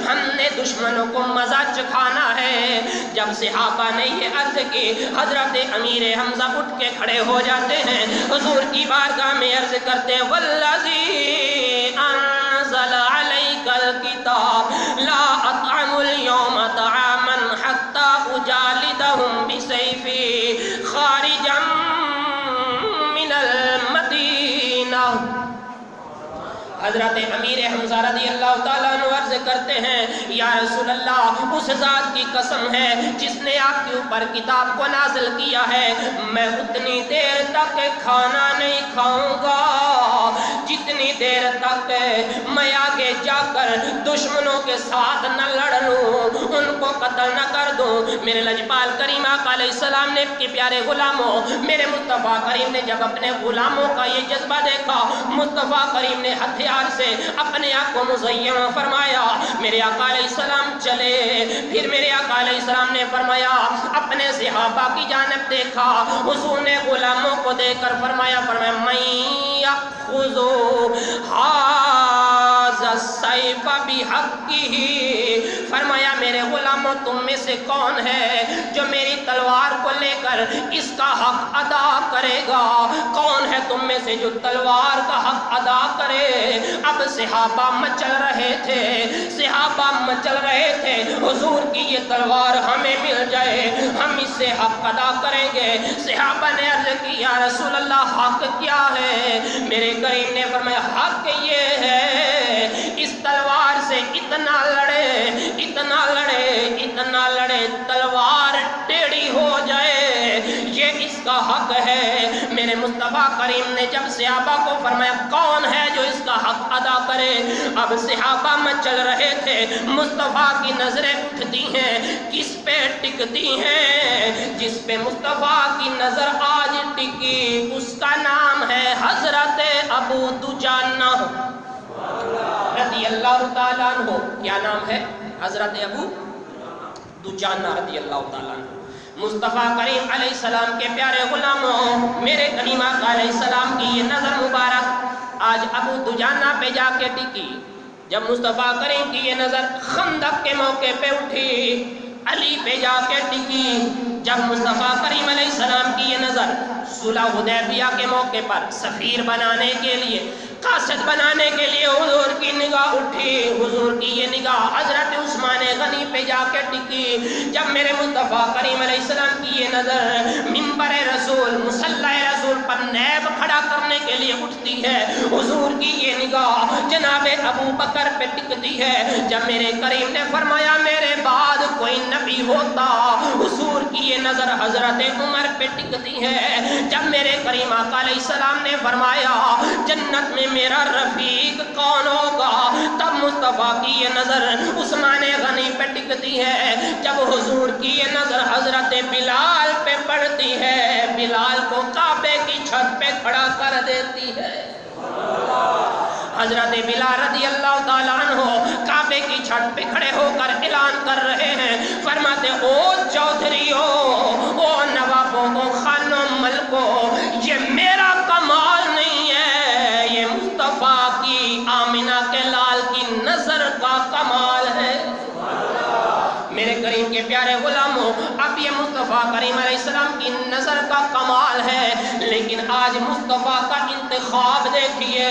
ہم نے دشمنوں کو مزہ چکھانا ہے۔ جب صحابہ نے یہ عرض کی حضرت امیر حمزہ اٹھ کے کھڑے ہو جاتے ہیں، حضور کی بارگاہ میں عرض کرتے ہیں والذی انزل علیک الکتاب لا اطعم اليوم طعاما حتی اجالدہم بسیفی خارجا من المدینہ۔ حضرت امیر حمزہ رضی اللہ تعالیٰ عنہ عرض کرتے ہیں یا رسول اللہ اس ذات کی قسم ہے جس نے آپ کے اوپر کتاب کو نازل کیا ہے، میں اتنی دیر تک کھانا نہیں کھاؤں گا جتنی دیر تک میں آگے جا کر دشمنوں کے ساتھ نہ لڑ لوں، ان کو قتل نہ کر دوں۔ میرے لجپال کریم آقا علیہ السلام نے کے پیارے غلاموں، میرے مصطفیٰ کریم نے جب اپنے غلاموں کا یہ جذبہ دیکھا، مصطفیٰ کریم نے ہتھیار سے اپنے آپ کو مزین فرمایا، میرے آقا علیہ السلام چلے، پھر میرے آقا علیہ السلام نے فرمایا اپنے صحابہ کی جانب دیکھا، حضور نے غلاموں کو دیکھ کر فرمایا من یأخذ ھذا السیف بحقہ، فرمایا میرے غلاموں تم میں سے کون ہے جو میری تلوار کو لے کر اس کا حق ادا کرے گا؟ کون ہے تم میں سے جو تلوار کا حق ادا کرے؟ اب صحابہ مچل رہے تھے حضور کی یہ تلوار ہمیں مل جائے، ہم اس سے حق ادا کریں گے۔ صحابہ نے عرض کی یا رسول اللہ حق کیا ہے؟ میرے کریم نے فرمایا حق یہ ہے اس تلوار سے اتنا لڑے تلوار ٹیڑھی ہو جائے، یہ اس کا حق ہے۔ میرے مصطفیٰ کریم نے جب صحابہ کو فرمایا کون ہے جو اس کا حق ادا کرے، اب صحابہ میں چل رہے تھے، مصطفیٰ کی نظریں اٹھتی ہیں، کس پہ ٹکتی ہیں؟ جس پہ مصطفیٰ کی نظر آج ٹکی اس کا نام ہے حضرت ابو دجانہ رضی اللہ تعالیٰ عنہ۔ کیا نام ہے؟ حضرت ابو دجانہ رضی اللہ تعالیٰ عنہ۔ مصطفیٰ کریم علیہ السلام کے پیارے غلاموں، میرے کریم آقا علیہ السلام کی یہ نظر مبارک آج ابو دجانہ پہ جا کے ٹکی۔ جب مصطفیٰ کریم کی یہ نظر خندق کے موقع پہ اٹھی، علی پہ جا کے ٹکی۔ جب مصطفیٰ کریم علیہ السلام کی یہ نظر صلح حدیبیہ کے موقع پر سفیر بنانے کے لیے، قاصد بنانے کے لیے حضور کی نگاہ اٹھی، حضور کی یہ نگاہ حضرت عثمان غنی پہ جا کے ٹکی۔ جب میرے مصطفیٰ کریم علیہ السلام کی یہ نظر منبر رسول مصلی رسول پر نیب کھڑا کرنے کے لیے اٹھتی ہے، حضور کی یہ نگاہ جناب ابو بکر پہ ٹکتی ہے۔ جب میرے کریم نے فرمایا میرے بعد کوئی نبی ہوتا، حضور کی یہ نظر حضرت عمر پہ ٹکتی ہے۔ جب میرے کریم آقا علیہ السلام نے فرمایا جنت میں میرا رفیق کون ہوگا، تب مصطفیٰ کی یہ نظر عثمان غنی پہ ٹکتی ہے، جب حضور کی یہ نظر حضرت بلال پہ پڑتی ہے، بلال کو کعبے کی چھت پہ کھڑا کر دیتی ہے۔ حضرت بلال رضی اللہ تعالیٰ عنہ کعبے کی چھت پہ کھڑے ہو کر اعلان کر رہے ہیں، فرماتے او چودھریو، او نوابوں، او خانوں ملکوں، یہ میرا کمال نہیں ہے، یہ مصطفیٰ کی آمنہ کے لال کی نظر کا کمال ہے۔ میرے کریم کے پیارے غلاموں، اب یہ مصطفیٰ کریم علیہ السلام کی نظر کا کمال ہے، لیکن آج مصطفیٰ کا انتخاب دیکھیے،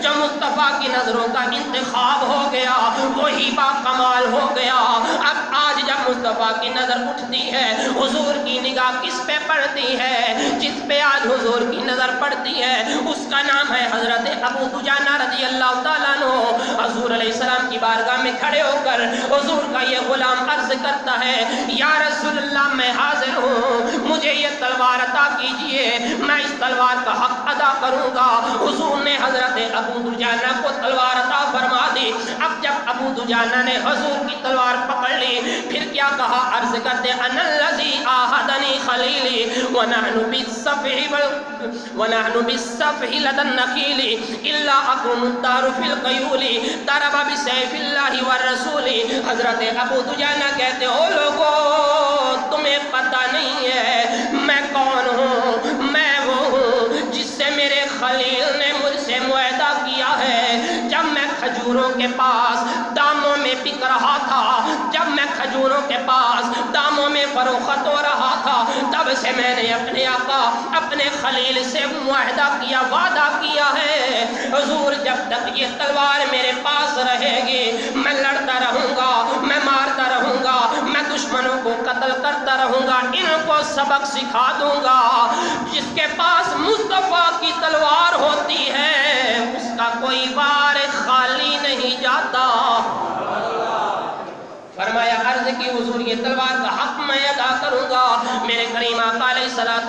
جو مصطفیٰ کی نظروں کا انتخاب ہو گیا وہی با کمال ہو گیا۔ اب آج جب مصطفیٰ کی نظر اٹھتی ہے، حضور کی نگاہ کس پہ پڑتی ہے؟ جس پہ آج حضور کی نظر پڑتی ہے اس کا نام ہے حضرت ابو دجانہ رضی اللہ تعالیٰ عنہ۔ حضور علیہ السلام کی بارگاہ میں کھڑے ہو کر حضور کا یہ غلام عرض کرتا ہے، یا رسول اللہ میں حاضر ہوں، مجھے یہ تلوار عطا کیجئے، میں اس تلوار کا حق ادا کروں گا۔ حضور نے حضرت ابو دجانہ کو تلوار عطا فرما دی۔ اب جب ابو دجانہ نے حضور کی تلوار پکڑ لی، پھر کیا کہا؟ عرض کرتے انا الذی آہدنی خلیلی ونحن بالصفح لدى النخیل الا اکرم الدار فی القیول ضرب بسیف اللہ والرسول۔ حضرت ابو دجانہ کہتے ہو لوگوں تمہیں پتہ نہیں ہے میں کون ہوں، میں وہ ہوں جس سے میرے خلیل نے مجھ سے معاہدہ کیا ہے۔ جب میں کھجوروں کے پاس داموں میں بک رہا تھا، جب میں کھجوروں کے پاس داموں میں فروخت ہو رہا تھا، تب سے میں نے اپنے آقا اپنے خلیل سے معاہدہ کیا، وعدہ کیا ہے، حضور جب تک یہ تلوار میرے پاس رہے گی میں لڑتا رہوں گا، میں مارتا رہوں گا، میں دشمنوں کو قتل کرتا رہوں گا، ان کو سبق سکھا دوں گا۔ جس کے پاس مصطفیٰ کی تلوار ہوتی ہے اس کا کوئی وار خالی نہیں جاتا۔ فرمایا عرض کی حضور یہ تلوار کا حق میں ادا کروں گا۔ میرے کریم آقا علیہ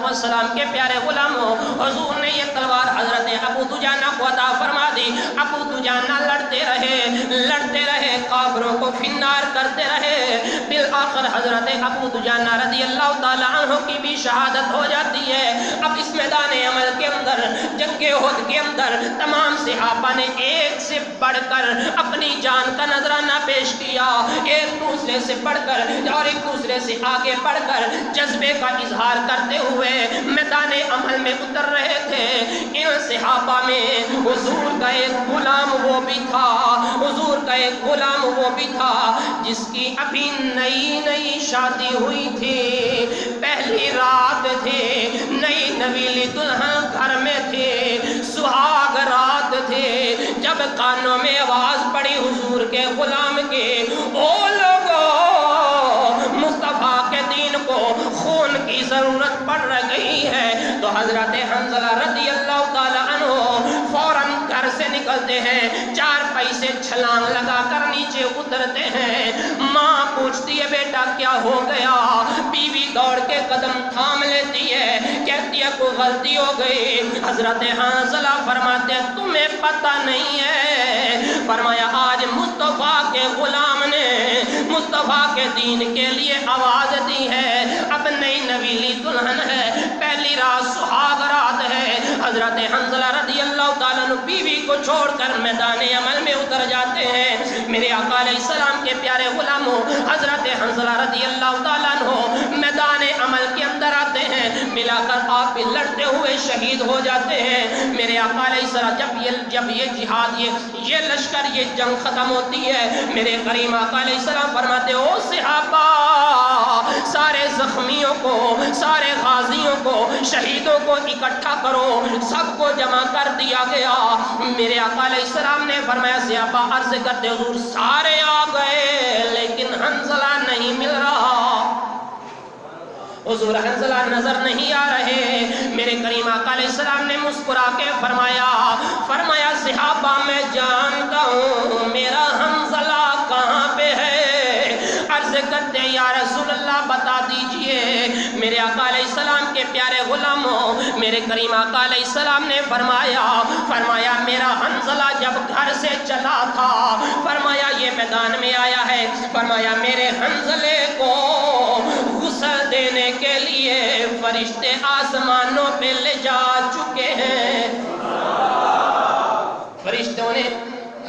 السلام کے پیارے غلاموں، حضور نے یہ تلوار حضرت ابو دجانہ کو عطا فرما دی۔ ابو دجانہ لڑتے رہے، کافروں کو فنار کرتے رہے، بالآخر حضرت ابو دجانہ رضی اللہ تعالیٰ عنہ کی بھی شہادت ہو جاتی ہے۔ اب اس میدان عمل کے اندر، جنگ احد کے اندر تمام صحابہ نے ایک سے بڑھ کر اپنی جان کا نذرانہ پیش کیا، ایک دوسرے سے بڑھ کر اور ایک دوسرے سے آگے بڑھ کر جذبے کا اظہار کرتے ہوئے میدان عمل میں اتر رہے تھے۔ ان صحابہ میں حضور کا ایک غلام وہ بھی تھا، حضور کا ایک غلام وہ بھی تھا جس کی ابھی نئی شادی ہوئی تھی، پہلی رات تھی، نئی نویلی دلہن گھر میں تھی، سہاگ رات تھی، جب کانوں میں آواز پڑی حضور کے غلام کے، او لوگوں مصطفیٰ کے دین کو خون کی ضرورت پڑ گئی ہے، تو حضرت حنظلہ رضی اللہ تعالیٰ عنہ فوراً گھر سے نکلتے ہیں، 4 پیسے چھلانگ لگا کر نیچے اترتے ہیں۔ ماں پوچھتی ہے بیٹا کیا ہو گیا؟ بیوی دوڑ کے قدم تھام لیتی ہے، کہتی ہے کوئی غلطی ہو گئی۔ حضرت حنظلہ فرماتے ہیں تمہیں پتہ نہیں ہے، فرمایا آج مصطفیٰ کے غلام نے مصطفیٰ کے دین کے لیے آواز دی ہے، اب نئی نویلی دلہن ہے، پہلی رات سہاگ رات ہے۔ حضرت حنظلہ رضی اللہ تعالیٰ عنہ بیوی کو چھوڑ کر میدان عمل میں اتر جاتے ہیں۔ میرے آقا علیہ السلام کے پیارے غلاموں، حضرت حنظلہ رضی اللہ تعالیٰ عنہ میدان عمل کے اندر آتے ہیں، ملا کر آپ بھی لڑتے ہوئے شہید ہو جاتے ہیں۔ میرے آقا علیہ السلام جب یہ جہاد یہ لشکر یہ جنگ ختم ہوتی ہے، میرے کریم آقا علیہ السلام فرماتے او صحابہ سارے زخمیوں کو، سارے غازیوں کو، شہیدوں کو اکٹھا کرو، سب کو جمع کر دیا گیا۔ میرے آقا علیہ السلام نے فرمایا صحابہ عرض کرتے حضور سارے آ گئے لیکن حنظلہ نہیں مل رہا، حضور حنظلہ نظر نہیں آ رہے۔ میرے کریم آقا علیہ السلام نے مسکرا کے فرمایا صحابہ میں جانتا ہوں میرا حنظلہ کہاں پہ ہے۔ عرض کرتے یا رسول اللہ بتا دیجئے۔ میرے آقا علیہ السلام کے پیارے غلاموں، میرے کریم آقا علیہ السلام نے فرمایا میرا حنظلہ جب گھر سے چلا تھا، فرمایا میدان میں آیا ہے، فرمایا میرے حنظلے کو غسل دینے کے لیے فرشتے آسمانوں پہ لے جا چکے ہیں۔ فرشتوں نے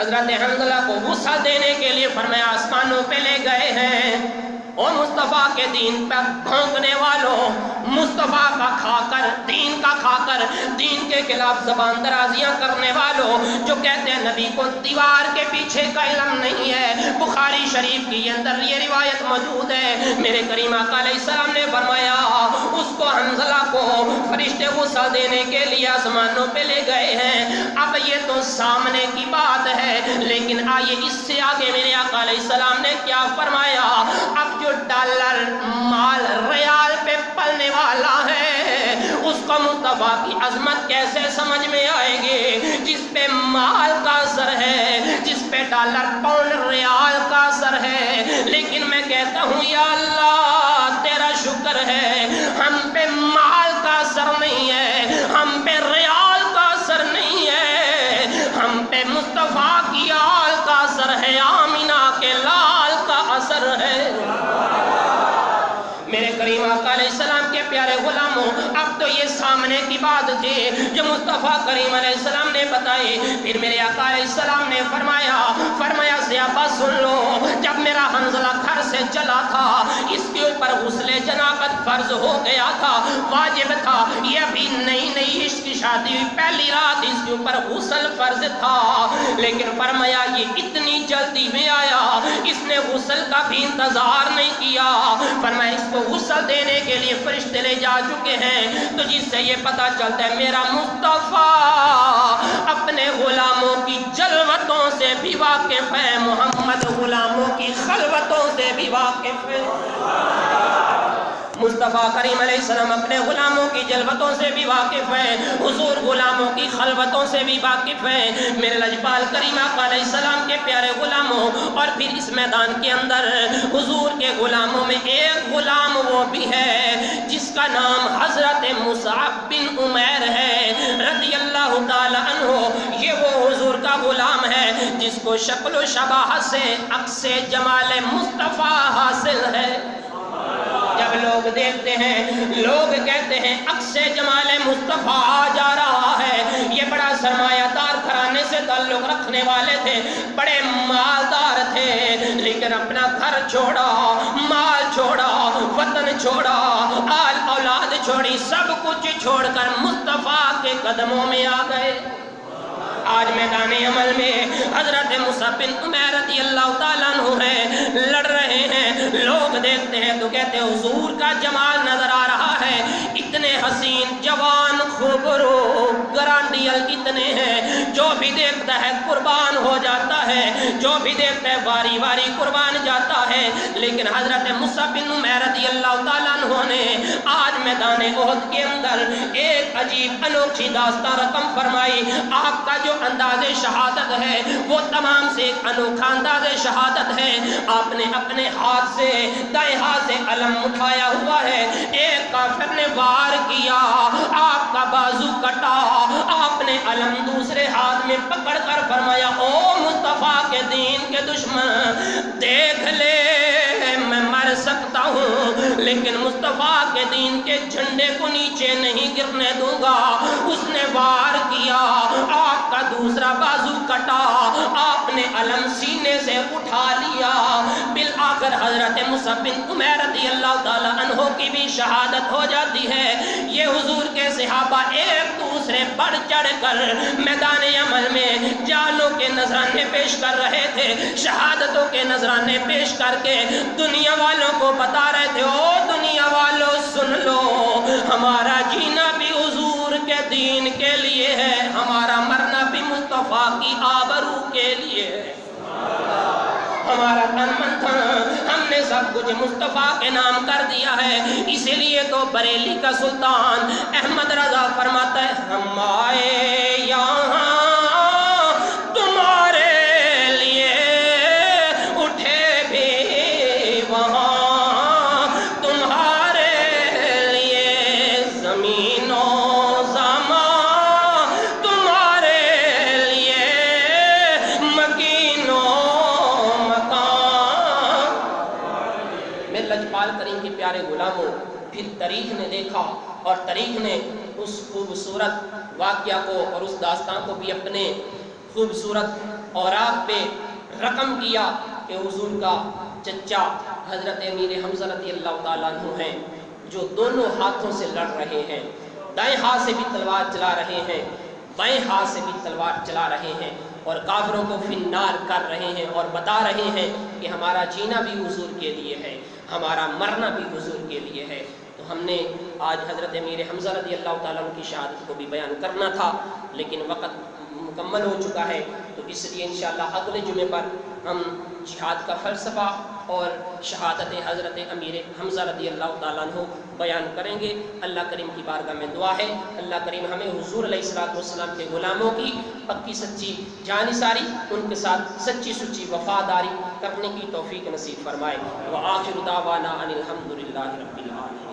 حضرت حنظلہ کو غسل دینے کے لیے فرمایا آسمانوں پہ لے گئے ہیں۔ اور مصطفیٰ کے دین پر بھونکنے والوں، مصطفیٰ کا کھا کر، دین کا کھا کر دین کے خلاف زبان درازیاں کرنے والوں، جو کہتے ہیں نبی کو دیوار کے پیچھے کا علم نہیں ہے، بخاری شریف کی اندر یہ روایت موجود ہے، میرے کریم آقا علیہ السلام نے فرمایا اس کو حنظلہ کو فرشتے غسل دینے کے لیے آسمانوں پہ لے گئے ہیں۔ اب یہ تو سامنے کی بات ہے، لیکن آئیے اس سے آگے میرے آقا علیہ السلام نے کیا فرمایا؟ اب جو ڈالر مال ریال پہ پلنے والا ہے، اس کو مصطفیٰ کی عظمت کیسے سمجھ میں آئے گی؟ جس پہ مال کا اثر ہے، جس پہ ڈالر پاؤنڈ ریال کا اثر ہے، لیکن میں کہتا ہوں یا اللہ تیرا شکر ہے ہم پہ مال کا اثر نہیں ہے، ہم پہ ریال کا اثر نہیں ہے، ہم پہ مصطفیٰ کی آل کا اثر ہے، آمینہ کے لال کا اثر ہے۔ میرے کریم آقا علیہ السلام کے پیارے غلاموں، اب تو یہ سامنے کی بات تھی جو مصطفیٰ کریم علیہ السلام نے بتائی۔ پھر میرے آقا علیہ السلام نے فرمایا صحابہ سن لو، جب میرا حنظلہ گھر سے چلا تھا، اس کے اوپر غسل جنابت فرض ہو گیا تھا، واجب تھا، یہ ابھی نئی عشق کی شادی ہوئی، پہلی رات اس کے اوپر غسل فرض تھا، لیکن فرمایا یہ اتنی جلدی میں آیا، اس نے غسل کا بھی انتظار نہیں کیا، فرمایا اس کو غسل دینے کے لیے فرشتے لے جا چکے ہیں۔ تو جس سے یہ پتہ چلتا ہے میرا مصطفیٰ اپنے غلاموں کی جلوتوں سے بھی واقف ہے، محمد غلاموں کی خلوتوں سے بھی واقف ہے۔ مصطفیٰ کریم علیہ السلام اپنے غلاموں کی جلوتوں سے بھی واقف ہے، حضور غلاموں کی خلوتوں سے بھی واقف ہے۔ میرے لجپال کریم آقا علیہ السلام کے پیارے غلاموں، اور پھر اس میدان کے اندر حضور کے غلاموں میں ایک غلام وہ بھی ہے جس کا نام حضرت مصعب بن عمیر ہے رضی اللہ تعالی عنہ۔ یہ وہ حضور کا غلام ہے جس کو شکل و شباہت سے عکس جمال مصطفیٰ حاصل ہے۔ جب لوگ دیکھتے ہیں، لوگ کہتے ہیں عکس جمال مصطفیٰ آ جا رہا ہے، یہ بڑا سرمایہ دار گھرانے سے تعلق رکھنے والے تھے، بڑے مالدار تھے، لیکن اپنا گھر چھوڑا، مال چھوڑا، وطن چھوڑا، آل اولاد چھوڑی، سب کچھ چھوڑ کر مصطفیٰ کے قدموں میں آ گئے۔ آج میدان عمل میں حضرت مصعب بن عمیر رضی اللہ تعالیٰ عنہ ہیں، لڑ رہے ہیں، لوگ دیکھتے ہیں تو کہتے ہیں حضور کا جمال نظر آ رہا ہے، اتنے حسین جوان خوبرو گرانڈیل اتنے ہیں، جو بھی دیکھتا ہے قربان ہو جاتا ہے، جو بھی دیکھتا ہے واری واری قربان جاتا ہے۔ لیکن حضرت مصعب بن عمیر رضی اللہ تعالیٰ عنہ نے آج میدان احد کے اندر ایک عجیب انوکھی داستان رقم فرمائی۔ آپ کا جو انداز شہادت ہے وہ تمام سے ایک انوکھا انداز شہادت ہے۔ آپ نے اپنے ہاتھ سے، دائیں ہاتھ سے علم اٹھایا ہوا ہے، ایک کافر نے وار کیا، آپ کا بازو کٹا، آپ نے علم دوسرے ہاتھ میں پکڑ کر فرمایا او مصطفیٰ کے دین کے دشمن دیکھ لے میں مر سکتا ہوں لیکن مصطفیٰ کے دین کے جھنڈے کو نیچے نہیں گرنے دوں گا۔ اس نے وار کیا، آپ کا دوسرا بازو کٹا، آپ نے علم سینے سے اٹھا لیا، بالآخر حضرت مصعب بن عمیر رضی اللہ تعالی عنہ کی بھی شہادت ہو جاتی ہے۔ یہ حضور کے صحابہ ایک دوسرے بڑھ چڑھ کر میدان عمل میں جانوں کے نذرانے پیش کر رہے تھے، شہادتوں کے نذرانے پیش کر کے دنیا والوں کو بتا رہے تھے او دنیا والوں سن لو، ہمارا جینا بھی حضور کے دین کے لیے ہے، ہمارا مرنا بھی مصطفیٰ کی آبرو کے لیے ہے، ہمارا تن من تھا ہم نے سب کچھ مصطفیٰ کے نام کر دیا ہے۔ اسی لیے تو بریلی کا سلطان احمد رضا فرماتا ہے ہم آئے یہاں تمہارے لیے اٹھے بھی وہاں تمہارے لیے، زمین و زمان تمہارے لیے، مکین و مکان پیارے غلاموں، پھر تاریخ نے دیکھا اور تاریخ نے اس خوبصورت واقعہ کو اور اس داستان کو بھی اپنے خوبصورت اوراق پہ رقم کیا کہ حضور کا چچا حضرت امیر حمزہ رضی اللہ تعالیٰ عنہ ہیں، جو دونوں ہاتھوں سے لڑ رہے ہیں، دائیں ہاتھ سے بھی تلوار چلا رہے ہیں، بائیں ہاتھ سے بھی تلوار چلا رہے ہیں، اور کافروں کو فنار کر رہے ہیں اور بتا رہے ہیں کہ ہمارا جینا بھی حضور کے لیے ہے، ہمارا مرنا بھی حضور کے لیے ہے۔ تو ہم نے آج حضرت امیر حمزہ رضی اللہ تعالیٰ عنہ کی شہادت کو بھی بیان کرنا تھا، لیکن وقت مکمل ہو چکا ہے، تو اس لیے انشاءاللہ اگلے جمعے پر ہم جہاد کا فلسفہ اور شہادت حضرت امیر حمزہ رضی اللہ تعالیٰ عنہ بیان کریں گے۔ اللہ کریم کی بارگاہ میں دعا ہے، اللہ کریم ہمیں حضور علیہ السلام کے غلاموں کی پکی سچی جانثاری، ان کے ساتھ سچی سچی وفاداری کرنے کی توفیق نصیب فرمائے۔ وآخر دعوانا ان الحمد للہ رب العالمین۔